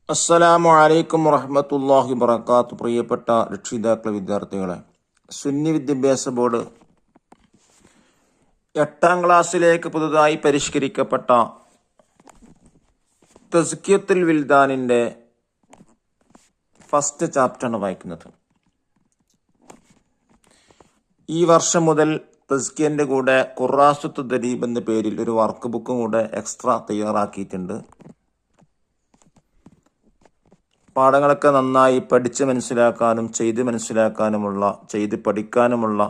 അസ്സലാമു അലൈക്കും വറഹ്മത്തുള്ളാഹി വബറകാതുഹു. പ്രിയപ്പെട്ട രക്ഷിതാക്കളെ, വിദ്യാർത്ഥികളെ, സുന്നി വിദ്യാഭ്യാസ ബോർഡ് 8ാം ക്ലാസ്സിലേക്ക് പുതുതായി പരിഷ്കരിക്കപ്പെട്ട തസ്കിയത്തുൽ വിൽദാനിൻ്റെ ഫസ്റ്റ് ചാപ്റ്ററാണ് വായിക്കുന്നത്. ഈ വർഷം മുതൽ തസ്കിയൻ്റെ കൂടെ ഖുറാസത്തു ദരീബ് എന്ന പേരിൽ ഒരു വർക്ക് ബുക്കും കൂടെ എക്സ്ട്രാ തയ്യാറാക്കിയിട്ടുണ്ട്. പാഠങ്ങളൊക്കെ നന്നായി പഠിച്ച് മനസ്സിലാക്കാനും ചെയ്ത് പഠിക്കാനുമുള്ള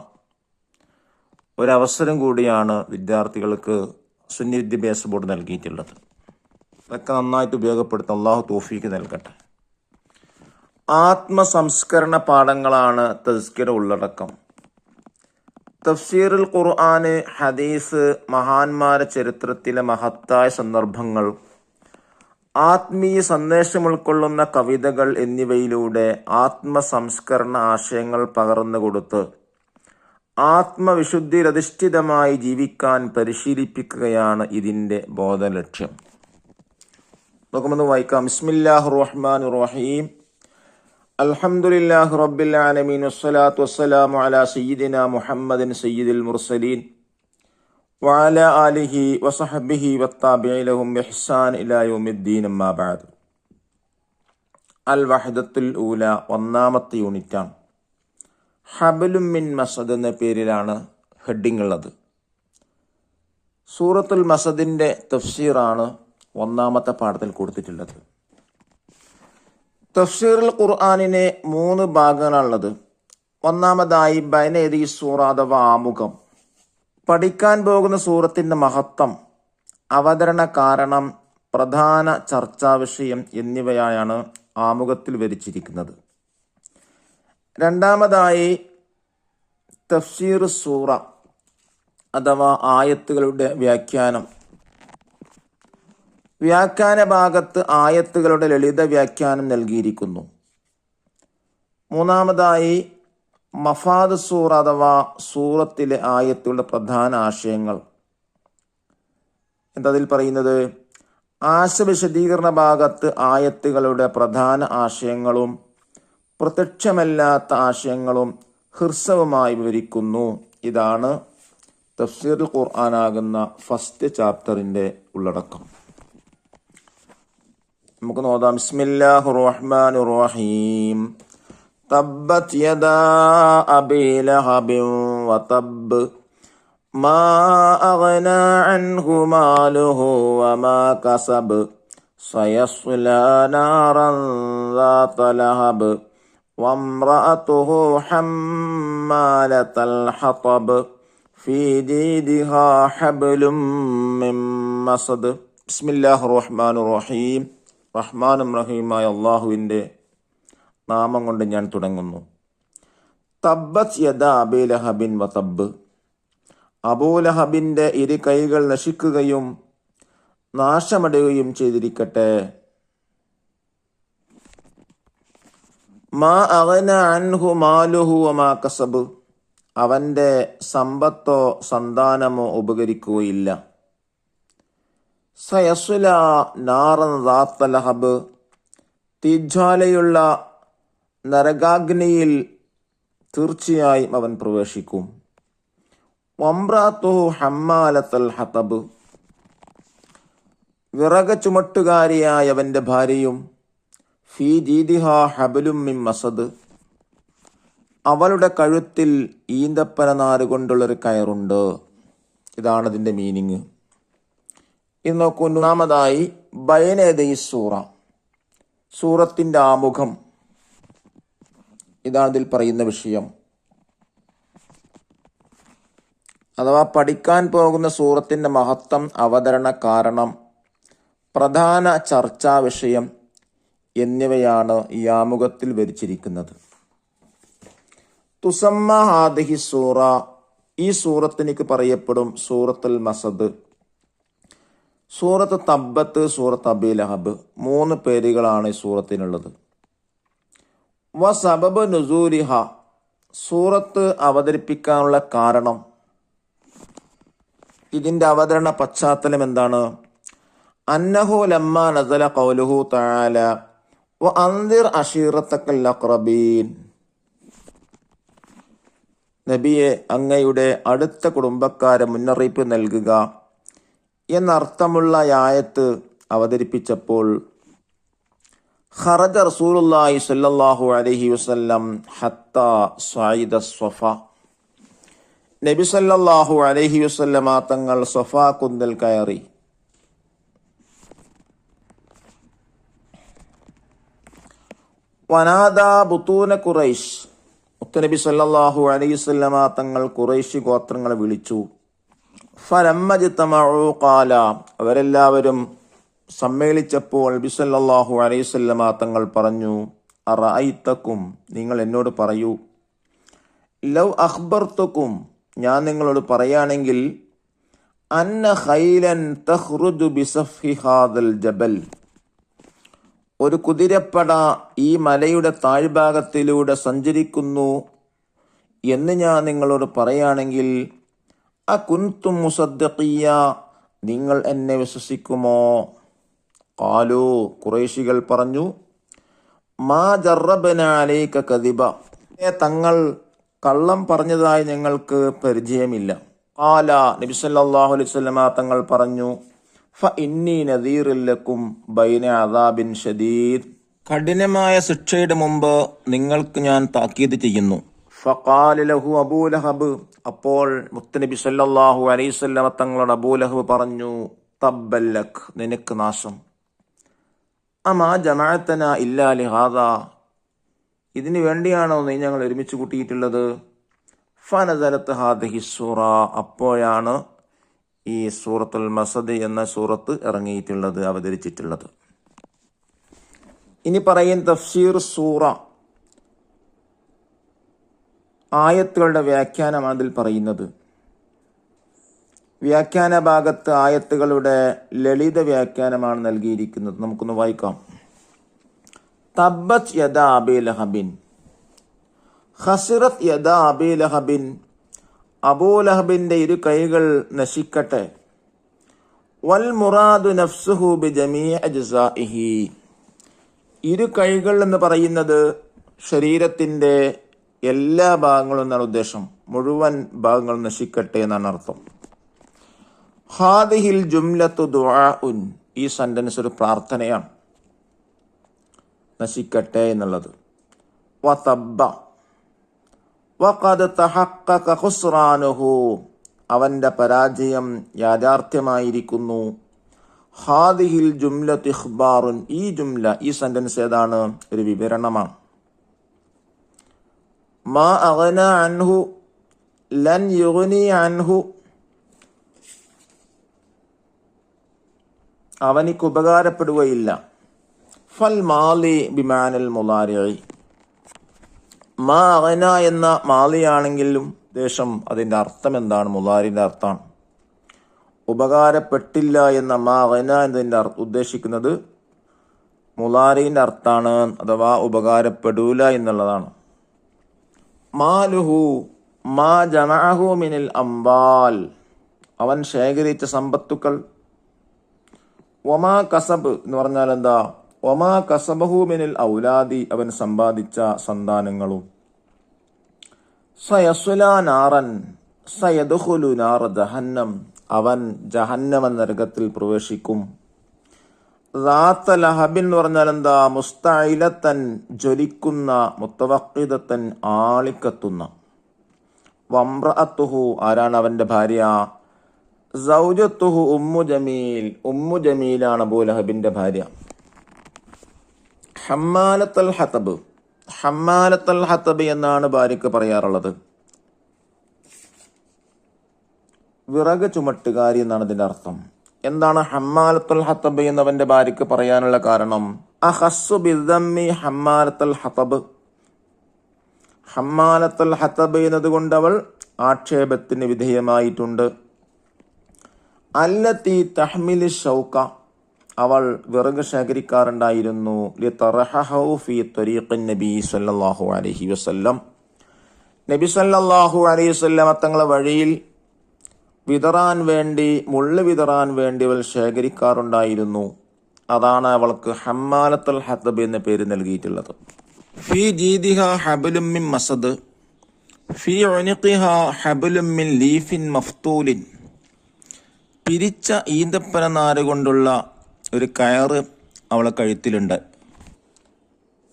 ഒരവസരം കൂടിയാണ് വിദ്യാർത്ഥികൾക്ക് സുന്നി വിദ്യാഭ്യാസ ബോർഡ് നൽകിയിട്ടുള്ളത്. അതൊക്കെ നന്നായിട്ട് ഉപയോഗപ്പെടുത്താൻ അള്ളാഹു തൗഫീക്ക് നൽകട്ടെ. ആത്മസംസ്കരണ പാഠങ്ങളാണ് തസ്കിയുടെ ഉള്ളടക്കം. തഫ്സീറുൽ ഖുർആന്, ഹദീസ്, മഹാന്മാരുടെ ചരിത്രത്തിലെ മഹത്തായ സന്ദർഭങ്ങൾ, ആത്മീയ സന്ദേശം ഉൾക്കൊള്ളുന്ന കവിതകൾ എന്നിവയിലൂടെ ആത്മസംസ്കരണ ആശയങ്ങൾ പകർന്നു കൊടുത്ത് ആത്മവിശുദ്ധിയിലധിഷ്ഠിതമായി ജീവിക്കാൻ പരിശീലിപ്പിക്കുകയാണ് ഇതിൻ്റെ ബോധലക്ഷ്യം. നമുക്കൊന്ന് വായിക്കാം. ബിസ്മില്ലാഹിർ റഹ്മാനിർ റഹീം. അൽഹംദുലില്ലാഹി റബ്ബിൽ ആലമീൻ വസ്സലാത്തു വസ്സലാമു അലാ സയ്യിദിനാ മുഹമ്മദിൻ സയ്യിദിൽ മുർസലീൻ വഅലാ ആലിഹി വസഹബിഹി വത്താബിഈന ലഹും ബിഇഹ്സാൻ ഇലാ യൗമിദ്ദീൻ. അമ്മാ ബഅദ്. അൽ വഹദത്തുൽ ഊല, ഒന്നാമത്തെ യൂണിറ്റാണ്. ഹബലും മിൻ മസദ് എന്ന പേരിലാണ് ഹെഡിങ് ഉള്ളത്. സൂറത്തുൽ മസദിൻ്റെ തഫ്സീറാണ് ഒന്നാമത്തെ പാഠത്തിൽ കൊടുത്തിട്ടുള്ളത്. തഫ്സീറുൽ ഖുർആനിന് 3 ഭാഗങ്ങളാണുള്ളത്. ഒന്നാമതായി ബൈന യദീ സൂറ അഥവാ ആമുഖം, പഠിക്കാൻ പോകുന്ന സൂറത്തിൻ്റെ മഹത്വം, അവതരണ കാരണം, പ്രധാന ചർച്ചാ വിഷയം എന്നിവയാണ് ആമുഖത്തിൽ വിവരിച്ചിരിക്കുന്നത്. രണ്ടാമതായി തഫ്സീർ സൂറ അഥവാ ആയത്തുകളുടെ വ്യാഖ്യാനം. വ്യാഖ്യാന ഭാഗത്ത് ആയത്തുകളുടെ ലളിത വ്യാഖ്യാനം നൽകിയിരിക്കുന്നു. മൂന്നാമതായി മഫാദ് സൂറ അഥവാ സൂറത്തിലെ ആയത്തുകളുടെ പ്രധാന ആശയങ്ങൾ. എന്തതിൽ പറയുന്നത്? ആശയവിശദീകരണ ഭാഗത്ത് ആയത്തുകളുടെ പ്രധാന ആശയങ്ങളും പ്രത്യക്ഷമല്ലാത്ത ആശയങ്ങളും ഹ്രസ്വമായി വിവരിക്കുന്നു. ഇതാണ് തഫ്സീറുൽ ഖുർആനാകുന്ന ഫസ്റ്റ് ചാപ്റ്ററിൻ്റെ ഉള്ളടക്കം. നമുക്ക് നോക്കാം. ബിസ്മില്ലാഹിർ റഹ്മാനിർ റഹീം. തബ്ബത് യദാ അബീ ലഹബിൻ വതബ്ബ് മാ അഗ്നാ അൻഹു മാലുഹു വമാ കസബ് സയസ്ലാ നാറൻ ദാത ലഹബ് വംറഅതുഹു ഹമ്മാലതൽ ഹതബ് ഫീ ജീദിഹാ ഹബ്ലും മിൻ മസദ്. ബിസ്മില്ലാഹിർ റഹ്മാനിർ റഹീം. റഹ്മാനും റഹീമായ അള്ളാഹുവിൻ്റെ നാമം കൊണ്ട് ഞാൻ തുടങ്ങുന്നു. തബ്ബത് യദാ അബീ ലഹബിൻ വതബ്ബ്. അബൂലഹബിൻ്റെ 2 കൈകൾ നശിക്കുകയും നാശമടയുകയും ചെയ്തിരിക്കട്ടെ. മാ അഗ്നാ അൻഹു മാലുഹു വമാ കസബ്. അവൻ്റെ സമ്പത്തോ സന്താനമോ ഉപകരിക്കുകയില്ല. സയസ്ലാ നാറൻ ദാത ലഹബ്. തീജ്വാലയുള്ള നരകാഗ്നിയിൽ തീർച്ചയായും അവൻ പ്രവേശിക്കും. വംറഅതുഹു ഹമ്മാലത്തൽ ഹതബ്. വിറക് ചുമട്ടുകാരിയായ അവൻ്റെ ഭാര്യയും. ഫീ ജീദിഹാ ഹബ്ലും മിൻ മസദ്. അവളുടെ കഴുത്തിൽ ഈന്തപ്പനനാര് കൊണ്ടുള്ളൊരു കയറുണ്ട്. ഇതാണ് ഇതിൻ്റെ മീനിങ്. ഇത് നോക്കൂ. ഒന്നാമതായി ബൈന യദൈ സൂറ, സൂറത്തിൻ്റെ ആമുഖം. ഇതാണ് ഇതിൽ പറയുന്ന വിഷയം. അഥവാ പഠിക്കാൻ പോകുന്ന സൂറത്തിൻ്റെ മഹത്വം, അവതരണ കാരണം, പ്രധാന ചർച്ചാ വിഷയം എന്നിവയാണ് ഈ ആമുഖത്തിൽ വിവരിച്ചിരിക്കുന്നത്. തുസമ്മ ഹാദിഹി സൂറ. ഈ സൂറത്തിനിക്ക് പറയപ്പെടും സൂറത്തുൽ മസദ്, സൂറത്ത് തബ്ബത്ത്, സൂറത്ത് അബീ ലഹബ്. 3 പേരുകളാണ് ഈ സൂറത്തിനുള്ളത്. വ സബബ് നുസൂലിഹ. സൂറത്ത് അവതരിപ്പിക്കാനുള്ള കാരണം, ഇതിൻ്റെ അവതരണ പശ്ചാത്തലം എന്താണ്? അന്നഹു ലമ്മ നസല ഖൗലുഹു തആല. വഅൻദിർ അശീറത്തക്കൽ അഖ്റബീൻ, നബിയെ അങ്ങയുടെ അടുത്ത കുടുംബക്കാരെ മുന്നറിയിപ്പ് നൽകുക എന്നർത്ഥമുള്ള ആയത്ത് അവതരിപ്പിച്ചപ്പോൾ ഖറജ റസൂലുള്ളാഹി സ്വല്ലല്ലാഹു അലൈഹി വസല്ലം ഹത്താ സ്വഈദ സ്വഫ, നബി സല്ലല്ലാഹു അലൈഹി വസല്ലമ തങ്ങൾ സ്വഫാ കുന്നിൽ കയറി. വനാദാ ബുത്തൂന ഖുറൈശ്, മുത്തുനബി സല്ലല്ലാഹു അലൈഹി വസല്ലമ തങ്ങൾ ഖുറൈശി ഗോത്രങ്ങളെ വിളിച്ചു. ഫലമ്മ ജ്തമഉ ഖാല, അവരെല്ലാവരും സമ്മേളിച്ചപ്പോൾ നബി സല്ലല്ലാഹു അലൈഹി വസല്ലമ തങ്ങൾ പറഞ്ഞു, അറഅയ്തകും, നിങ്ങൾ എന്നോട് പറയൂ, ലൗ അഖ്ബർതുകും, ഞാൻ നിങ്ങളോട് പറയുകയാണെങ്കിൽ, അന്ന ഖൈലൻ തഖ്റുജു ബിസഫ്ഹി ഹാദൽ ജബൽ, ഒരു കുതിരപ്പട ഈ മലയുടെ താഴ്ഭാഗത്തിലൂടെ സഞ്ചരിക്കുന്നു എന്ന് ഞാൻ നിങ്ങളോട് പറയുകയാണെങ്കിൽ, അകുൻതും മുസദ്ദിഖിയ, നിങ്ങൾ എന്നെ വിശ്വസിക്കുമോ? ഖാലൂ, ഖുറൈശികൾ പറഞ്ഞു, മാ ജറബ്നാ അലൈക കദിബ, തങ്ങൾ കള്ളം പറഞ്ഞതായി ഞങ്ങൾക്ക് പരിചയമില്ല. ഖാല, നബി സല്ലല്ലാഹു അലൈഹി വസല്ലമ തങ്ങൾ പറഞ്ഞു, ഫഇന്നി നദീറുൽ ലക്കും ബൈന അദാബിൻ ശദീദ്, കഠിനമായ ശിക്ഷയുടെ മുമ്പ് നിങ്ങൾക്ക് ഞാൻ താക്കീത് ചെയ്യുന്നു. ഫഖാല ലഹു അബൂ ലഹബ്, അപ്പോൾ മുത്തുനബി സല്ലല്ലാഹു അലൈഹി വസല്ലമ തങ്ങളോട് അബൂ ലഹബ് പറഞ്ഞു, തബ്ബൽ ലക്, നിനക്ക് നാശം. അമാ ജമഅതനാ ഇല്ലാ ലിഹാദാ, ഇതിനു വേണ്ടിയാണോ നീ ഞങ്ങൾ ഒരുമിച്ച് കൂട്ടിയിട്ടുള്ളത്? ഫനസലത്ത് ഹാദിഹി സൂറ, അപ്പോഴാണ് ഈ സൂറത്തുൽ മസദ് എന്ന സൂറത്ത് ഇറങ്ങിയിട്ടുള്ളത്, അവതരിച്ചിട്ടുള്ളത്. ഇനി പറയുന്ന തഫ്സീർ സൂറ, ആയത്തുകളുടെ വ്യാഖ്യാനമാണ് അതിൽ പറയുന്നത്. വ്യാഖ്യാന ഭാഗത്ത് ആയത്തുകളുടെ ലളിത വ്യാഖ്യാനമാണ് നൽകിയിരിക്കുന്നത്. നമുക്കൊന്ന് വായിക്കാം. തബ്ബത് യദാ അബീ ലഹബിൻ, ഖസിറത് യദാ അബീ ലഹബിൻ, അബൂലഹബിന്റെ ഇരു കൈകൾ നശിക്കട്ടെ. വൽ മുറാദു നഫ്സുഹു ബിജമീഇ അജ്സാഇഹി, ഇരു കൈകൾ എന്ന് പറയുന്നത് ശരീരത്തിന്റെ എല്ലാ ഭാഗങ്ങളും എന്നാണ് ഉദ്ദേശം, മുഴുവൻ ഭാഗങ്ങളും നശിക്കട്ടെ എന്നാണ് അർത്ഥം. ഹാദിഹിൽ ജുംലത്തു ദുആഉൻ, ഈ സെന്റൻസ് ഒരു പ്രാർത്ഥനയാണ്, നശിക്കട്ടെ എന്നുള്ളത്. വതബ്ബ വഖദ് തഹഖഖ ഖുസ്റാനുഹു, അവന്റെ പരാജയം യാഥാർത്ഥ്യമായിരിക്കുന്നു. ഹാദിഹിൽ ജുംലത്തു ഇഖ്ബാറുൻ, ഈ ജുംല, ഈ സെന്റൻസ് ഏതാണ്? ഒരു വിവരണമാണ്. മാ അഗ്ന അൻഹു ലൻ യുഗ്നി അൻഹു, അവനിക്ക് ഉപകാരപ്പെടുകയില്ല. ഫൽ മാലി ബിമാനൽ മുലാരിഇ, മാ അഗ്ന എന്ന മാലിയാണെങ്കിലും ദേശം അതിന്റെ അർത്ഥം എന്താണ്? മുലാരിന്റെ അർത്ഥമാണ്. ഉപകാരപ്പെട്ടില്ല എന്ന മാ അഗ്ന എന്നതിന്റെ ഉദ്ദേശിക്കുന്നത് മുലാരിന്റെ അർത്ഥാണ്, അഥവാ ഉപകാരപ്പെടൂല എന്നുള്ളതാണ്. മാലുഹു മാ ജമഅഹു മിനൽ അംവാൽ, അവൻ ശേഖരിച്ച സമ്പത്തുക്കൾ. വമാ കസബ് എന്ന് പറഞ്ഞാൽ എന്താ? വമാ കസബഹു മിനൽ ഔലാദി, അവൻ സമ്പാദിച്ച സന്താനങ്ങളും. സയസ്ലാ നാറൻ സയദ്ഖുലു നാറ ജഹന്നം, അവൻ ജഹന്നമ നരകത്തിൽ പ്രവേശിക്കും. റാത്ത ലഹബിൻ എന്ന് പറഞ്ഞാൽ എന്താ? മുസ്തഇലത്തൻ, ജ്വലിക്കുന്ന, മുത്തവഖിദത്തൻ, ആളിക്കത്തുന്ന. വംറഅത്തുഹു, ആരാണ് അവന്റെ ഭാര്യ? സൗജത്തുഹു ഉമ്മു ജമീൽ, ഉമ്മു ജമീലാണ് അബൂലഹബിന്റെ ഭാര്യ. ഹമ്മാലത്തൽ ഹതബ്, ഹമ്മാലത്തൽ ഹതബ് എന്നാണ് ഭാര്യക്ക് പറയാറുള്ളത്. വിറക് ചുമട്ടുകാരി എന്നാണ് ഇതിന്റെ അർത്ഥം. എന്താണ് ഹമ്മാലത്തുൽ ഹതബ് എന്നവന്റെ ഭാര്യക്ക് പറയാനുള്ള കാരണം? അഖസ്സു ബിദ്ദമ്മി ഹമ്മാലത്തുൽ ഹതബ്, ഹമ്മാലത്തുൽ ഹതബ് എന്നതുകൊണ്ട് അവൾ ആക്ഷേപത്തിന് വിധേയമായിട്ടുണ്ട്. അല്ലത്തി തഹ്മിലി ഷൗക, അവൾ വിറക് ശേഖരിക്കാറുണ്ടായിരുന്നു. ലിതറഹഹു ഫീ ത്വരീഖിൻ നബി സല്ലല്ലാഹു അലൈഹി വസല്ലം, നബി സല്ലല്ലാഹു അലൈഹി വസല്ലം തങ്ങളെ വഴിയിൽ വിതറാൻ വേണ്ടി, മുള്ള് വിതറാൻ വേണ്ടി അവൾ ശേഖരിക്കാറുണ്ടായിരുന്നു. അതാണ് അവൾക്ക് ഹമ്മാലത്തുൽ ഹത്തബ് എന്ന പേര് നൽകിയിട്ടുള്ളത്. ഫീ ജീദിഹ ഹബലും മിൻ മസദ് ഫീ ഉനിഖിഹ ഹബലും മിൻ ലീഫിൻ മഫ്തൂലിൻ. പിരിച്ച ഈന്തപ്പന നാര് കൊണ്ടുള്ള ഒരു കയറ് അവളെ കഴുത്തിലുണ്ട്.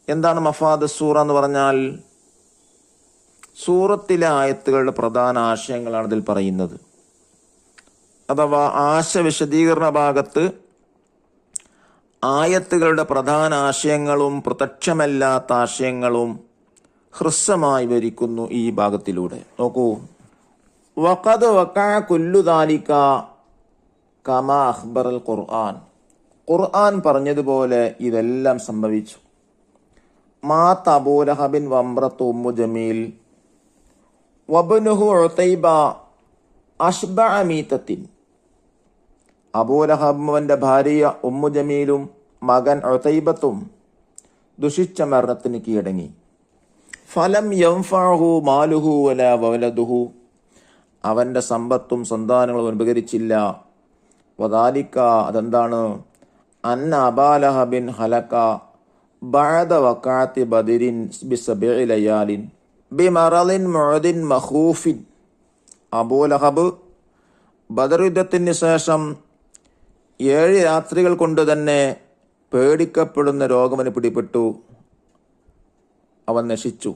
എന്താണ് മഫാദ് സൂറ എന്ന് പറഞ്ഞാൽ? സൂറത്തിലെ ആയത്തുകളുടെ പ്രധാന ആശയങ്ങളാണ് ഇതിൽ പറയുന്നത്. അഥവാ വിശദീകരണ ഭാഗത്ത് ആയത്തുകളുടെ പ്രധാന ആശയങ്ങളും പ്രത്യക്ഷമല്ലാത്ത ആശയങ്ങളും ഹ്രസ്വമായി വിവരിക്കുന്നു ഈ ഭാഗത്തിലൂടെ. നോക്കൂ, വഖദ് വഖഅ കുല്ലു ദാലിക കമാ അഖ്ബറൽ ഖുർആൻ. ഖുർആൻ പറഞ്ഞതുപോലെ ഇതെല്ലാം സംഭവിച്ചു. മാത അബൂ ലഹബിൻ വംറത്തു ഉമ്മു ജമീൽ വബ്നുഹു ഉതൈബ അശ്ബഅ മീതത്തിൻ. അബൂ ലഹബിന്റെ ഭാര്യ ഉമ്മു ജമീലും മകൻ ഉതൈബത്തും ദുഷിച്ച മരണത്തിന് കീഴടങ്ങി. ഫലം യൻഫഅഹു മാലുഹു വലാ വലദുഹു. അവന്റെ സമ്പത്തും സന്താനങ്ങളും ഉപകരിച്ചില്ല. വദാലിക, അതെന്താണ്? അന്ന അബാ ലഹബിൻ ഹലക ബഅദ വഖഅത്തി ബദരിൻ ബിസബഇ ലയാലിൻ ബിമറളിൻ മുഅദിൻ മഖൂഫിൻ. അബൂ ലഹബ് ബദർ യുദ്ധത്തിന് ശേഷം 7 രാത്രികൾ കൊണ്ട് തന്നെ പേടിക്കപ്പെടുന്ന രോഗമന് പിടിപെട്ടു. അവൻ നശിച്ചു.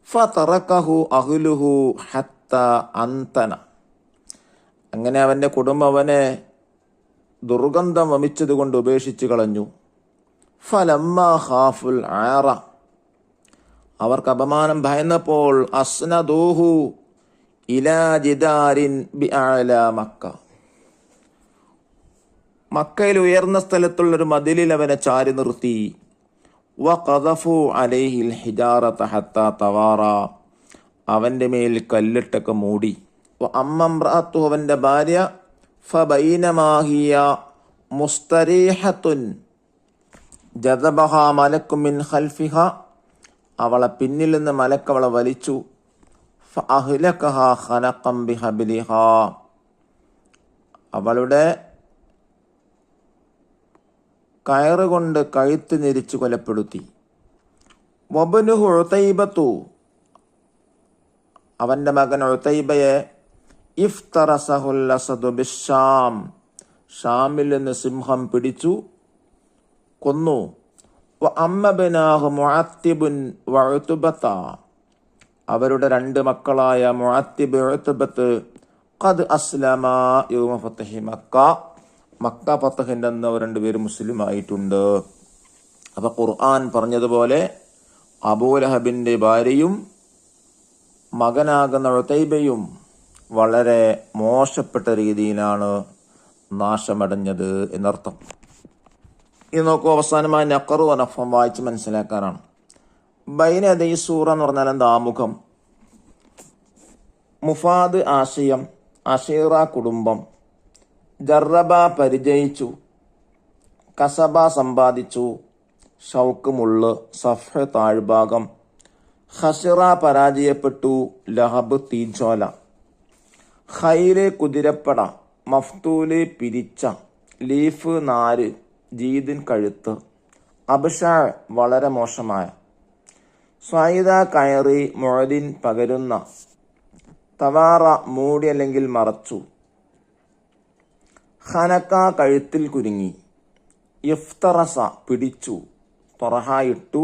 ഫതറകഹു അഹ്ലുഹു ഹത്ത അന്തന. അങ്ങനെ അവൻ്റെ കുടുംബം അവനെ ദുർഗന്ധം വമിച്ചതുകൊണ്ട് ഉപേക്ഷിച്ചു കളഞ്ഞു. ഫലമ്മ ഖാഫുൽ ആറ. അവർക്ക് അപമാനം ഭയന്നപ്പോൾ അസ്നദൂഹു ഇലാ ജിദാരിൻ ബിഅഅല മക്ക. മക്കയിൽ ഉയർന്ന സ്ഥലത്തുള്ളൊരു മതിലിൽ അവനെ ചാരി നിർത്തി. വഖദഫു അലൈഹിൽ ഹിജാറത ഹത്താ തവാറ. അവൻ്റെ മേൽ കല്ലിട്ടൊക്കെ മൂടി. അമ്മംറഅത്തു, അവൻ്റെ ഭാര്യ, ഫബൈനമാ ഹിയ മുസ്തരീഹത്തുൻ ജദബഹ മലക്കു മിൻ ഖൽഫിഹ. അവളെ പിന്നിൽ നിന്ന് മലക്ക് അവളെ വലിച്ചു. ഫഅഹ്ലകഹ ഖനഖം ബിഹബ്ലിഹ. അവളുടെ കയറുകൊണ്ട് കഴുത്ത് ഞെരിച്ചു കൊലപ്പെടുത്തി. വബ്നുഹു ഉതൈബത്തു, അവന്റെ മകൻ ഉതൈബയെ ഇഫ്തറസഹുൽ അസദു ബിശ്ശാം. ഷാമിൽ നിന്ന് സിംഹം പിടിച്ചു കൊന്നു. വഅമ്മ ബനാഹു മുഅത്തിബുൻ വഉതുബത. അവരുടെ 2 മക്കളായ മുഅത്തിബ്, ഉതുബത്ത് ഖദ് അസ്ലമ യൗമ ഫത്ഹി മക്ക. മക്ക ഫത്ഹിന്റെ അന്ന് അവർ 2 പേരും മുസ്ലിം ആയിട്ടുണ്ട്. അപ്പൊ ഖുർആൻ പറഞ്ഞതുപോലെ അബൂ ലഹബിന്റെ ഭാര്യയും മകനാകുന്ന ഉതൈബയും വളരെ മോശപ്പെട്ട രീതിയിലാണ് നാശമടഞ്ഞത് എന്നർത്ഥം. ഇത് നോക്കൂ, അവസാനമായി നഖറു വനഫം വായിച്ച് മനസ്സിലാക്കാനാണ്. ബൈനദൈ സൂറ എന്ന് പറഞ്ഞാൽ എന്താ? ആമുഖം. മുഫാദ് ആശയം, അഷീറ കുടുംബം, ജറബ പരിചയിച്ചു, കസബ സമ്പാദിച്ചു, ഷൗക്ക് മുള്ള്, സഫ്ഹ് താഴ്ഭാഗം, ഖസിറ പരാജയപ്പെട്ടു, ലഹബ് തീജ്വാല, ഖൈല് കുതിരപ്പട, മഫ്തൂല് പിരിച്ച, ലീഫ് നാര്, ജീദിൻ കഴുത്ത്, അബ്ഷ വളരെ മോശമായ, സ്വായിദ കയറി, മുഅദിൻ പകരുന്ന, തവാറ മൂടി അല്ലെങ്കിൽ മറച്ചു, ഖനക കഴുത്തിൽ കുരുങ്ങി, ഇഫ്തറസ പിടിച്ചു, തൊറഹ ഇട്ടു,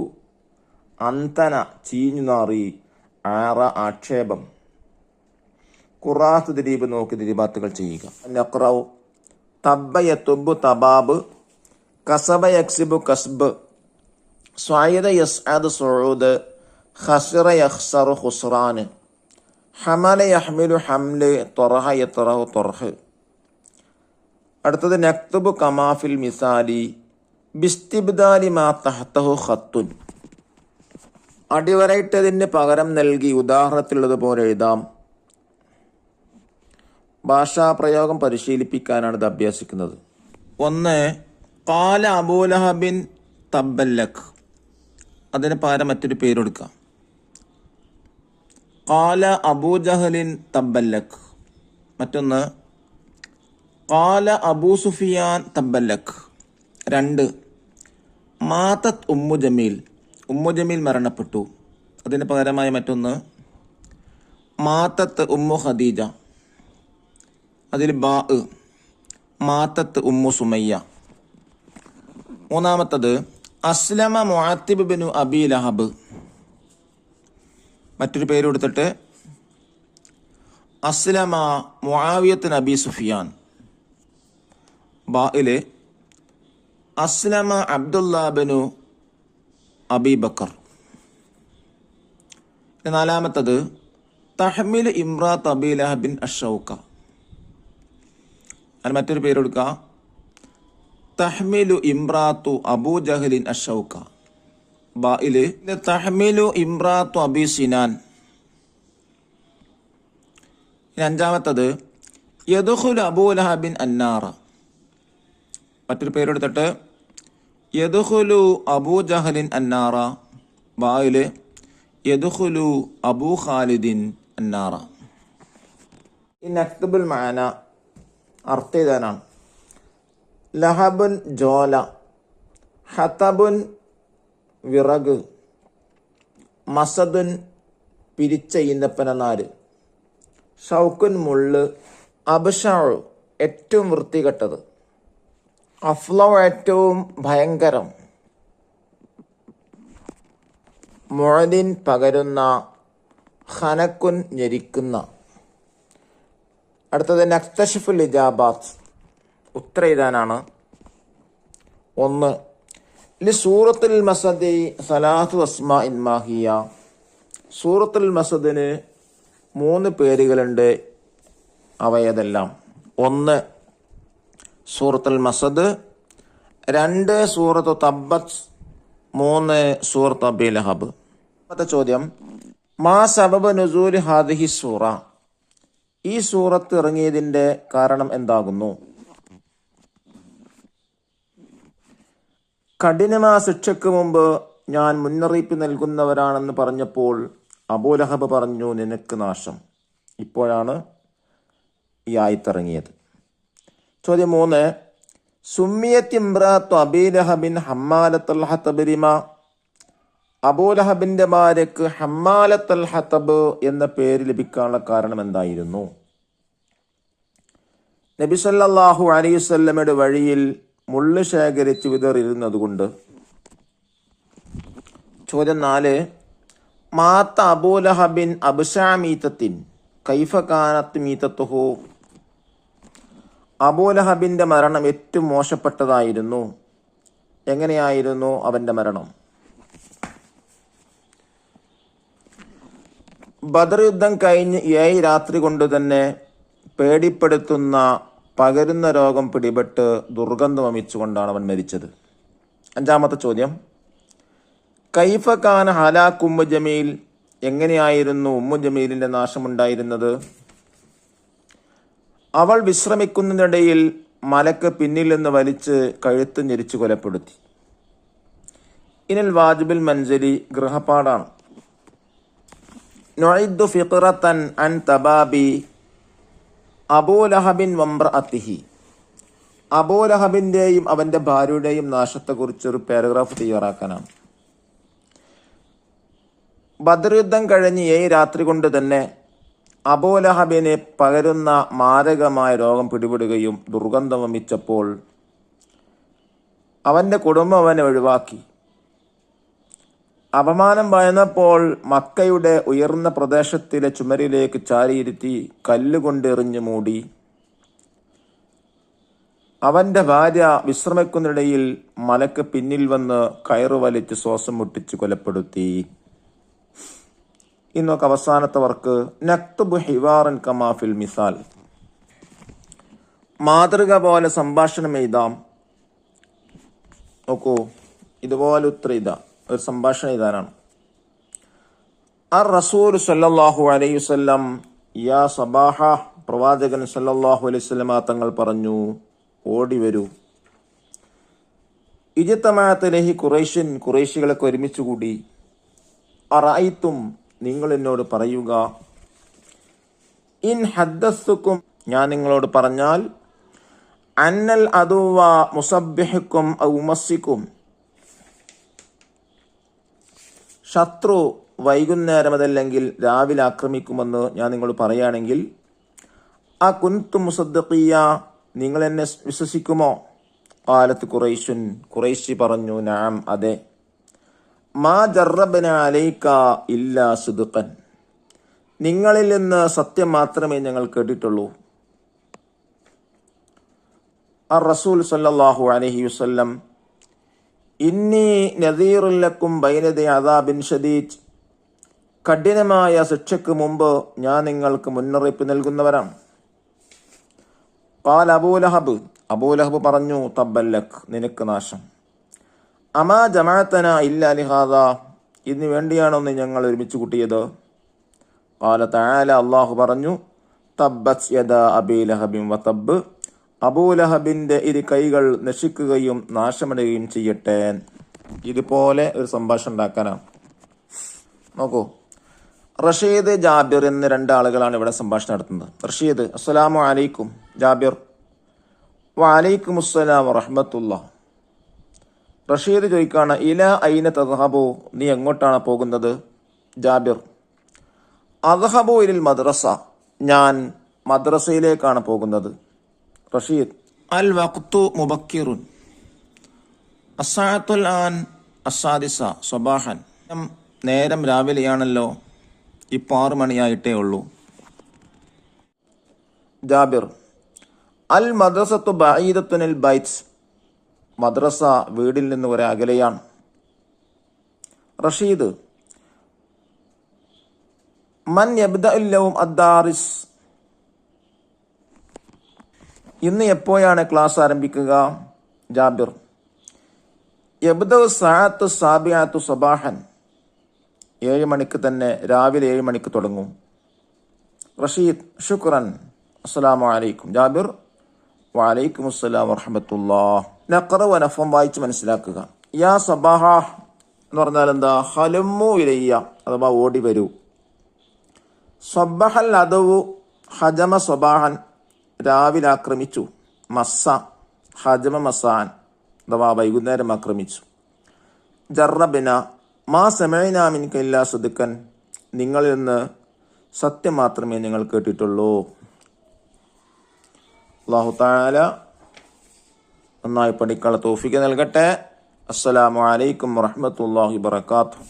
അന്തന ചീഞ്ഞു നാറി, ആറ ആക്ഷേപം. ഖുറാത്ത് ദിരീബ് നോക്കി ദിരീബാത്തുകൾ ചെയ്യുക. നഖ്റൗ തബ്ബ യതുബ് തബാബ്, കസബ യക്സിബു കസ്ബ്, സ്വായിദ യസ്അദ് സുഊദ്, ഖസിറ യഖ്സറു ഖുസ്റാൻ, ഹമല യഹ്മിലു ഹംല്, തൊറഹ യത്രഹു തൊർഹ്. അടുത്തത് നക്തുബു കമാഫിൽ മിസാലി ബിസ്തിബ്ദാലി മാ തഹ്തഹു ഖത്തുൻ. അടിവരയിട്ടതിന് പകരം നൽകി ഉദാഹരണത്തിലുള്ളതുപോലെ എഴുതാം. ഭാഷാപ്രയോഗം പരിശീലിപ്പിക്കാനാണ് ഇത് അഭ്യസിക്കുന്നത്. 1. ഖാല അബൂ ലഹബിൻ തബ്ബല്ലക്. അതിന് പകരം മറ്റൊരു പേര് കൊടുക്കാം. ഖാല അബൂ ജഹലിൻ തബ്ബല്ലക്. മറ്റൊന്ന് ഖാല അബൂ സുഫിയാൻ തബ്ബല്ലക്. 2, മാതത് ഉമ്മു ജമീൽ മരണപ്പെട്ടു. അതിന് പകരമായി മറ്റൊന്ന് മാതത്ത് ഉമ്മു ഖദീജ. അതിൽ മാതത്ത് ഉമ്മു സുമയ്യ. 3, അസ്ലമ മുഅത്തിബ് ബിനു അബി ലഹബ്. മറ്റൊരു പേര് കൊടുത്തിട്ട് അസ്ലമ മുആവിയത്ത് നബി സുഫിയാൻ. ബായില് അസ്ലമ അബ്ദുല്ലാ ബിനു അബി ബക്കർ. 4, തഹ്മിൽ ഇമ്രാത്ത് അബി ലഹബിൻ അഷൗക്ക. അതിന് മറ്റൊരു പേര് കൊടുക്കുക തഹ്മിലു ഇമ്രാത്തു അബൂ ജഹലിൻ അഷൗക്ക. ബായില് തഹ്മിലു ഇമ്രാത്തു അബി സിനാൻ. 5, യദ്ഖുലു അബൂ ലഹബിൻ അന്നാറ. മറ്റൊരു പേരെടുത്തിട്ട് യദ്ഖുലു അബൂ ജഹലിൻ അന്നാറ. ബായില് യദ്ഖുലു അബൂ ഖാലിദിൻ അന്നാറ. ഈ നക്തബുൽ മഅന അർത്ഥം ഇതാണ്. ലഹബുൻ ജോല, ഹതബുൻ വിറക്, മസദുൻ പിരിച്ച ഈന്തപ്പനനാര്, ഷൗക്കുൻ മുള്ള്, അബ്ഷഉ ഏറ്റവും വൃത്തികെട്ടത്, അഫ്ലൗ ഏറ്റവും ഭയങ്കരം, മുഅദിൻ പകരുന്ന, ഖനക്കുൻ ഞെരിക്കുന്ന. അടുത്തത് നക്തഷിഫുൽ ഇജാബാത്ത് ഉത്തരം എഴുതാനാണ്. 1, സൂറത്തുൽ മസദി സലാത്തു അസ്മാഇൻ മാഹിയ. സൂറത്തുൽ മസദിന് 3 പേരുകളുണ്ട്. അവയതെല്ലാം: 1 സൂറത്തുൽ മസദ്, 2 സൂറത്തു തബ്ബത്ത്, 3 സൂറത്ത് അബീ ലഹബ്. ചോദ്യം: മാ സബബ് നുസൂൽ ഹാദിഹി സൂറ. ഈ സൂറത്ത് ഇറങ്ങിയതിന്റെ കാരണം എന്താകുന്നു? കഠിനമായ ശിക്ഷയ്ക്ക് മുമ്പ് ഞാൻ മുന്നറിയിപ്പ് നൽകുന്നവരാണെന്ന് പറഞ്ഞപ്പോൾ അബൂ ലഹബ് പറഞ്ഞു, നിനക്ക് നാശം. ഇപ്പോഴാണ് ഈ ആയത്തിറങ്ങിയത്. ചോദ്യം 3, സുമ്മിയത്ത് ഇംറാത്തു അബീ ലഹബിൻ ഹമ്മാലത്തുൽ ഹതബ് ലിമ. അബൂ ലഹബിന്റെ ഭാര്യക്ക് ഹമ്മാലത്തുൽ ഹതബ് എന്ന പേര് ലഭിക്കാനുള്ള കാരണം എന്തായിരുന്നു? നബി സല്ലല്ലാഹു അലൈഹി വസല്ലമയുടെ വഴിയിൽ മുള്ള് ശേഖരിച്ച് വിതറിയിരുന്നതുകൊണ്ട്. ചോദ്യം 4, മാത്ത അബൂ ലഹബിൻ അബ്ശഅ മീതത്തിൻ കൈഫ കാനത്ത് മീതത്തുഹു. അബൂ ലഹബിന്റെ മരണം ഏറ്റവും മോശപ്പെട്ടതായിരുന്നു. എങ്ങനെയായിരുന്നു അവന്റെ മരണം? ബദർ യുദ്ധം കഴിഞ്ഞ് 7 രാത്രി കൊണ്ട് തന്നെ പേടിപ്പെടുത്തുന്ന പകരുന്ന രോഗം പിടിപെട്ട് ദുർഗന്ധം വമിച്ചുകൊണ്ടാണ് അവൻ മരിച്ചത്. 5-ാമത്തെ ചോദ്യം, കൈഫ കാന ഹലാക്ക് ഉമ്മു ജമീൽ. എങ്ങനെയായിരുന്നു ഉമ്മു ജമീലിന്റെ നാശമുണ്ടായിരുന്നത്? അവൾ വിശ്രമിക്കുന്നതിനിടയിൽ മലക്ക് പിന്നിൽ നിന്ന് വലിച്ച് കഴുത്ത് ഞെരിച്ച് കൊലപ്പെടുത്തി. ഇനിൽ വാജിബുൽ മൻസലി ഗൃഹപാഠാണ്. നുഇദ്ദു ഫിഖറതൻ അൻ തബാബി അബൂ ലഹബിൻ വംറഅതിഹി. അബൂ ലഹബിന്റെയും അവന്റെ ഭാര്യയുടെയും നാശത്തെക്കുറിച്ചൊരു പാരഗ്രാഫ് തയ്യാറാക്കാനാണ്. ബദർ യുദ്ധം കഴിഞ്ഞ് 7 രാത്രി കൊണ്ട് തന്നെ അബൂ ലഹബിന് പകരുന്ന മാരകമായ രോഗം പിടിപെടുകയും ദുർഗന്ധം വമിച്ചപ്പോൾ അവന്റെ കുടുംബം അവനെ ഒഴിവാക്കി. അപമാനം ഭയന്നപ്പോൾ മക്കയുടെ ഉയർന്ന പ്രദേശത്തിലെ ചുമരിലേക്ക് ചാരിയിരുത്തി കല്ലുകൊണ്ട് എറിഞ്ഞു മൂടി. അവന്റെ ഭാര്യ വിശ്രമിക്കുന്നതിനിടയിൽ മലക്ക് പിന്നിൽ വന്ന് കയറ് വലിച്ച് ശ്വാസം മുട്ടിച്ച് കൊലപ്പെടുത്തി. ഇന്നൊക്കെ അവസാനത്തെ വർക്ക് നക്തുബു ഹിവാറൻ കമാഫിൽ മിസാൽ. മാതൃക പോലെ സംഭാഷണം എഴുതാം. നോക്കൂ, ഇതുപോലെ ഉത്തരം എഴുതാം. ഒരു സംഭാഷണം എഴുതാനാണ്. അർ റസൂൽ സല്ലല്ലാഹു അലൈഹി വസല്ലം യാ സബാഹ. പ്രവാചകൻ സല്ലല്ലാഹു അലൈഹി വസല്ലമ തങ്ങൾ പറഞ്ഞു, ഓടി വരൂ. ഇജ്തമഅത ലഹി ഖുറൈശൻ. ഖുറൈശികളൊക്കെ ഒരുമിച്ചുകൂടി. അറഅയ്തും. നിങ്ങൾ എന്നോട് പറയുക. ഇൻ ഹദ്ദസ്തുക്കും. ഞാൻ നിങ്ങളോട് പറഞ്ഞാൽ അന്നൽ അദുവ മുസബ്ബിഹുക്കും ഔ മുമസ്സിക്കും, ശത്രു വൈകുന്നേരം അതല്ലെങ്കിൽ രാവിലെ ആക്രമിക്കുമെന്ന് ഞാൻ നിങ്ങളോട് പറയുകയാണെങ്കിൽ ആ കുൻതു മുസദ്ദിഖിയ, നിങ്ങൾ എന്നെ വിശ്വസിക്കുമോ? ഖാലത്ത് ഖുറൈശുൻ, ഖുറൈശി പറഞ്ഞു, നഅം, അതെ. മാ ജറബ്ന അലൈക ഇല്ലാ സിദ്ഖൻ, നിങ്ങളിൽ നിന്ന് സത്യം മാത്രമേ ഞങ്ങൾ കേട്ടിട്ടുള്ളൂ. റസൂൽ സല്ലല്ലാഹു അലൈഹി വസല്ലം, ഇന്നി നദീറുൽ ലക്കും ബൈനദി അദാബിൻ ഷദീദ്, കഠിനമായ ശിക്ഷയ്ക്ക് മുമ്പ് ഞാൻ നിങ്ങൾക്ക് മുന്നറിയിപ്പ് നൽകുന്നവരാണ്. ഖാല അബൂലഹബ്, അബൂലഹബ് പറഞ്ഞു, തബ്ബല്ലക്, നിനക്ക് നാശം. അമാ ജമഅതന ഇല്ലാ ലിഹാദാ, ഇതിനു വേണ്ടിയാണോ നീ ഞങ്ങൾ ഒരുമിച്ച് കൂട്ടിയത്? ഖാല തആല, അല്ലാഹു പറഞ്ഞു, തബ്ബത് യദാ അബീ ലഹബിൻ വതബ്ബ്, അബൂലഹബിന്റെ ഇരു കൈകൾ നശിക്കുകയും നാശമടയുകയും ചെയ്യട്ടെ. ഇതുപോലെ ഒരു സംഭാഷണം ഉണ്ടാക്കാനാണ്. നോക്കൂ, റഷീദ്, ജാബിർ എന്ന രണ്ടാളുകളാണ് ഇവിടെ സംഭാഷണം നടത്തുന്നത്. റഷീദ്, അസ്സലാമു അലൈക്കും. ജാബിർ, വഅലൈക്കും അസ്സലാം വറഹ്മത്തുള്ളാഹ്. റഷീദ് ചോദിക്കാണ്, ഇല ഐന തദ്ഹബു, നീ എങ്ങോട്ടാണ് പോകുന്നത്? ജാബിർ, അദ്ഹബു ഇലൽ മദ്രസ, ഞാൻ മദ്രസയിലേക്കാണ് പോകുന്നത്. റഷീദ്, അൽ വഖ്തു മുബക്കിറുൻ, അസ്സാഅത്തുൽ ആൻ അസ്സാദിസ സ്വബാഹൻ, നേരം രാവിലെയാണല്ലോ, ഇപ്പോൾ 6 മണിയായിട്ടേ ഉള്ളൂ. ജാബിർ, അൽ മദ്രസത്തു ബഈദത്തുനിൽ ബൈത്ത്, മദ്രസ വീടിൽ നിന്ന് ഒരു അകലെയാണ്. റഷീദ്, മൻ യബ്ദഉൽ യൗം അദ്ദാരിസ്, ഇന്ന് എപ്പോഴാണ് ക്ലാസ് ആരംഭിക്കുക? ജാബിർ, യബ്ദഉ സഅത്തു സാബിഅത്തു സബാഹൻ, 7 മണിക്ക് തന്നെ, രാവിലെ 7 മണിക്ക് തുടങ്ങും. റഷീദ്, ശുക്രൻ, അസ്സലാമു അലൈക്കും. ജാബിർ, വഅലൈക്കും അസ്സലാം വറഹ്മത്തുള്ളാഹ്. നഖറ വ നഫം വായിച്ച് മനസ്സിലാക്കുക. യാ സബാഹ എന്ന് പറഞ്ഞാൽ എന്താ? ഹലുമ്മു ഇലയ്യ, അഥവാ ഓടി വരൂ. സബ്ബഹൽ അദവു ഹജമ സബാഹൻ, രാവിലെ ആക്രമിച്ചു. മസ്സ ഹജമ മസാൻ, അഥവാ വൈകുന്നേരം ആക്രമിച്ചു. ജറബിന മാ സമഅനാ മിൻക ഇല്ലാ സിദ്ഖൻ, നിങ്ങളിൽ നിന്ന് സത്യം മാത്രമേ ഞങ്ങൾ കേട്ടിട്ടുള്ളൂ. അല്ലാഹു തആല നന്നായി പഠിക്കാനുള്ള തൗഫീഖ് നൽകട്ടെ. അസ്സലാമു അലൈക്കും വറഹ്മത്തുള്ളാഹി വബറകാതുഹു.